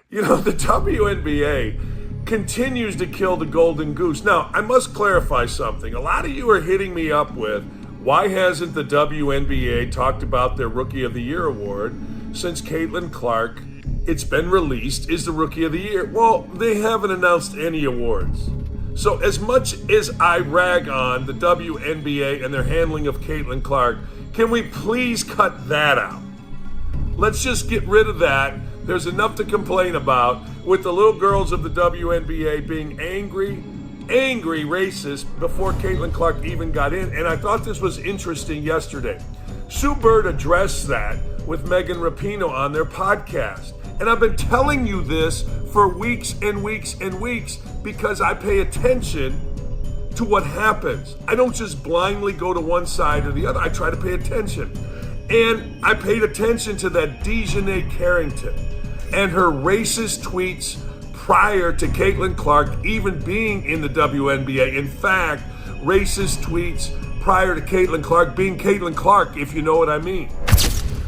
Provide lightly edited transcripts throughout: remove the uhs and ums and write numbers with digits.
You know, the WNBA continues to kill the golden goose. Now, I must clarify something. A lot of you are hitting me up with, why hasn't the WNBA talked about their Rookie of the Year award since Caitlin Clark, it's been released, is the Rookie of the Year? Well, they haven't announced any awards. So as much as I rag on the WNBA and their handling of Caitlin Clark, can we please cut that out? Let's just get rid of that. There's enough to complain about with the little girls of the WNBA being angry racist before Caitlin Clark even got in. And I thought this was interesting yesterday. Sue Bird addressed that with Megan Rapinoe on their podcast. And I've been telling you this for weeks and weeks and weeks because I pay attention to what happens. I don't just blindly go to one side or the other. I try to pay attention. And I paid attention to that Dejanay Carrington and her racist tweets prior to Caitlin Clark even being in the WNBA. In fact, racist tweets prior to Caitlin Clark being Caitlin Clark, if you know what I mean.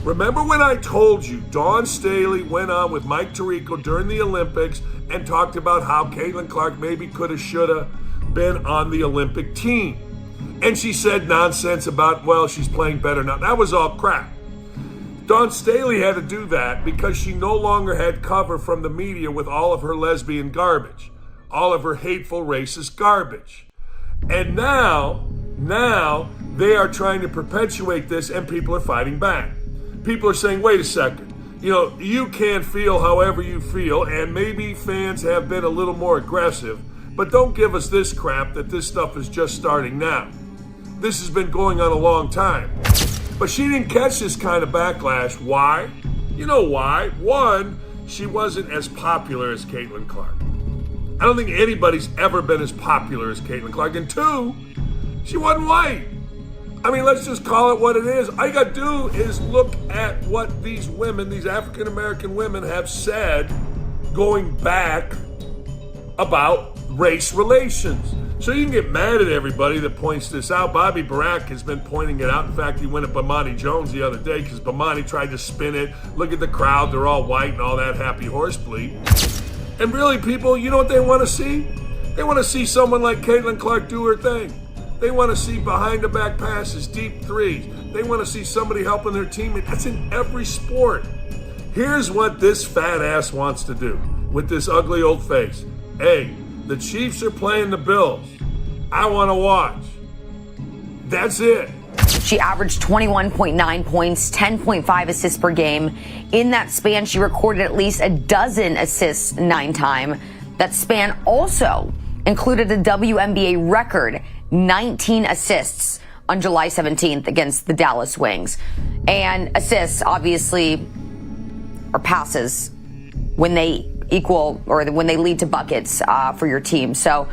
Remember when I told you Dawn Staley went on with Mike Tirico during the Olympics and talked about how Caitlin Clark maybe coulda, shoulda been on the Olympic team? And she said nonsense about, well, she's playing better now. That was all crap. Dawn Staley had to do that because she no longer had cover from the media with all of her lesbian garbage, all of her hateful, racist garbage. And now they are trying to perpetuate this and people are fighting back. People are saying, wait a second, you can feel however you feel and maybe fans have been a little more aggressive, but don't give us this crap that this stuff is just starting now. This has been going on a long time. But she didn't catch this kind of backlash. Why? You know why? One, she wasn't as popular as Caitlin Clark. I don't think anybody's ever been as popular as Caitlin Clark. And two, she wasn't white. I mean, let's just call it what it is. All you got to do is look at what these women, these African-American women have said going back about race relations. So you can get mad at everybody that points this out. Bobby Barack has been pointing it out. In fact, he went at Bomani Jones the other day because Bomani tried to spin it. Look at the crowd. They're all white and all that happy horse bleat. And really, people, you know what they want to see? They want to see someone like Caitlin Clark do her thing. They want to see behind-the-back passes, deep threes. They want to see somebody helping their teammate. That's in every sport. Here's what this fat ass wants to do with this ugly old face. Hey, the Chiefs are playing the Bills. I want to watch. That's it. She averaged 21.9 points, 10.5 assists per game. In that span, she recorded at least a dozen assists 9 times. That span also included a WNBA record 19 assists on July 17th against the Dallas Wings. And assists, obviously, are passes when they equal or when they lead to buckets for your team. So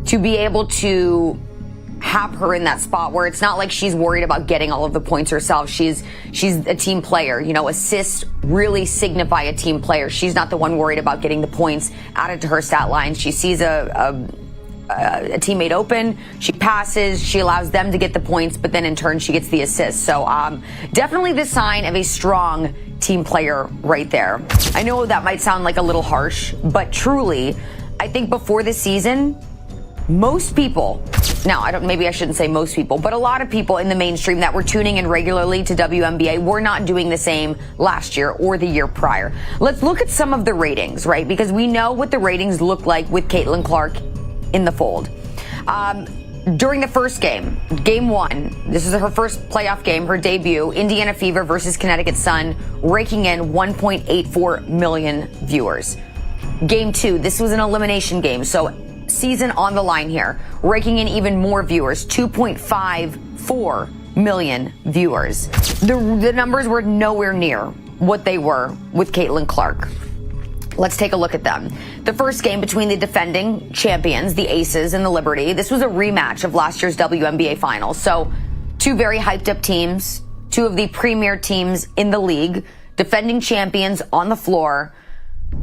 to be able to have her in that spot where it's not like she's worried about getting all of the points herself. She's a team player. Assists really signify a team player. She's not the one worried about getting the points added to her stat line. She sees a teammate open, she passes, she allows them to get the points, but then in turn she gets the assist. So definitely the sign of a strong team player right there. I know that might sound like a little harsh, but truly, I think before the season, most people, maybe I shouldn't say most people, but a lot of people in the mainstream that were tuning in regularly to WNBA were not doing the same last year or the year prior. Let's look at some of the ratings, right? Because we know what the ratings look like with Caitlin Clark in the fold. During the first game, game 1, this is her first playoff game, her debut, Indiana Fever versus Connecticut Sun, raking in 1.84 million viewers. Game 2, this was an elimination game, so season on the line here, raking in even more viewers, 2.54 million viewers. The numbers were nowhere near what they were with Caitlin Clark. Let's take a look at them. The first game between the defending champions, the Aces and the Liberty, this was a rematch of last year's WNBA finals. So 2 very hyped up teams, 2 of the premier teams in the league, defending champions on the floor,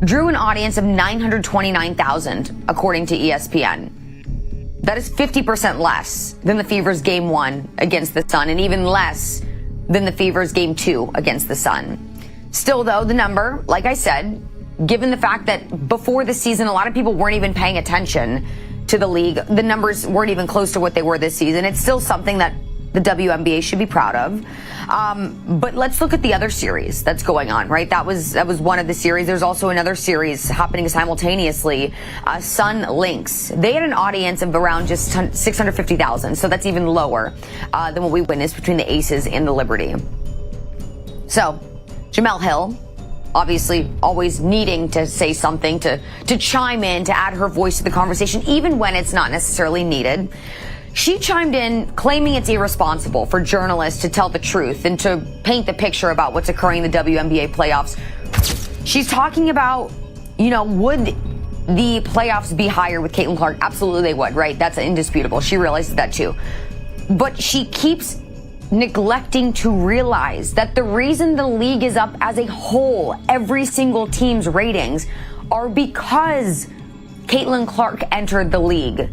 drew an audience of 929,000, according to ESPN. That is 50% less than the Fever's game 1 against the Sun, and even less than the Fever's game 2 against the Sun. Still, though, the number, like I said, given the fact that before the season, a lot of people weren't even paying attention to the league. The numbers weren't even close to what they were this season. It's still something that the WNBA should be proud of. But let's look at the other series that's going on, right? That was one of the series. There's also another series happening simultaneously, Sun Lynx. They had an audience of around just 650,000, so that's even lower than what we witnessed between the Aces and the Liberty. So, Jemele Hill, obviously always needing to say something, to chime in, to add her voice to the conversation, even when it's not necessarily needed. She chimed in claiming it's irresponsible for journalists to tell the truth and to paint the picture about what's occurring in the WNBA playoffs. She's talking about, would the playoffs be higher with Caitlin Clark? Absolutely they would, right? That's indisputable. She realizes that too. But she keeps neglecting to realize that the reason the league is up as a whole, every single team's ratings, are because Caitlin Clark entered the league.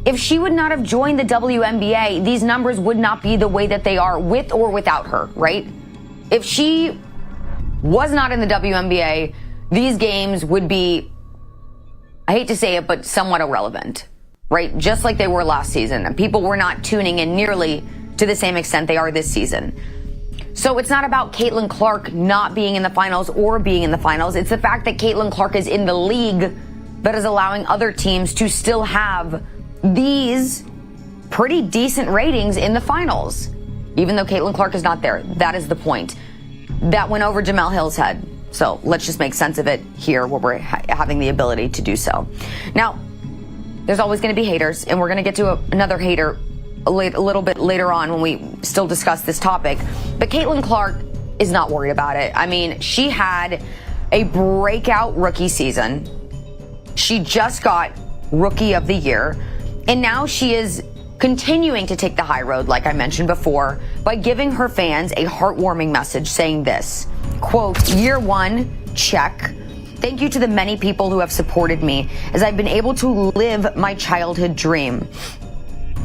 If she would not have joined the WNBA, these numbers would not be the way that they are with or without her, right? If she was not in the WNBA, these games would be, I hate to say it, but somewhat irrelevant, right? Just like they were last season. And people were not tuning in nearly to the same extent they are this season. So it's not about Caitlin Clark not being in the finals or being in the finals. It's the fact that Caitlin Clark is in the league that is allowing other teams to still have these pretty decent ratings in the finals, even though Caitlin Clark is not there. That is the point. That went over Jemele Hill's head. So let's just make sense of it here where we're having the ability to do so. Now, there's always going to be haters, and we're going to get to another hater a little bit later on when we still discuss this topic. But Caitlin Clark is not worried about it. I mean, she had a breakout rookie season. She just got Rookie of the Year. And now she is continuing to take the high road, like I mentioned before, by giving her fans a heartwarming message saying this, quote, "Year one, check. Thank you to the many people who have supported me as I've been able to live my childhood dream.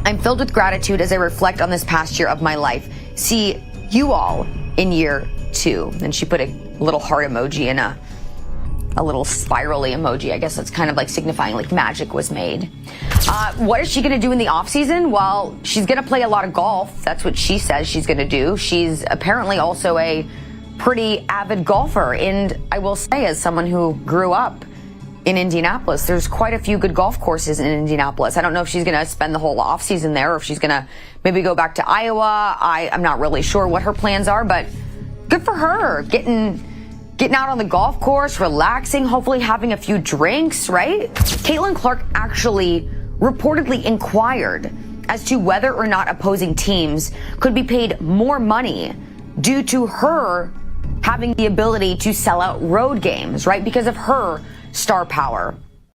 I'm filled with gratitude as I reflect on this past year of my life. See you all in year two." And she put a little heart emoji and a little spirally emoji. I guess that's kind of like signifying like magic was made. What is she going to do in the off season? Well, she's going to play a lot of golf. That's what she says she's going to do. She's apparently also a pretty avid golfer. And I will say, as someone who grew up in Indianapolis, there's quite a few good golf courses in Indianapolis. I don't know if she's going to spend the whole off season there or if she's going to maybe go back to Iowa. I'm not really sure what her plans are, but good for her. Getting out on the golf course, relaxing, hopefully having a few drinks, right? Caitlin Clark actually reportedly inquired as to whether or not opposing teams could be paid more money due to her having the ability to sell out road games, right? Because of her star power.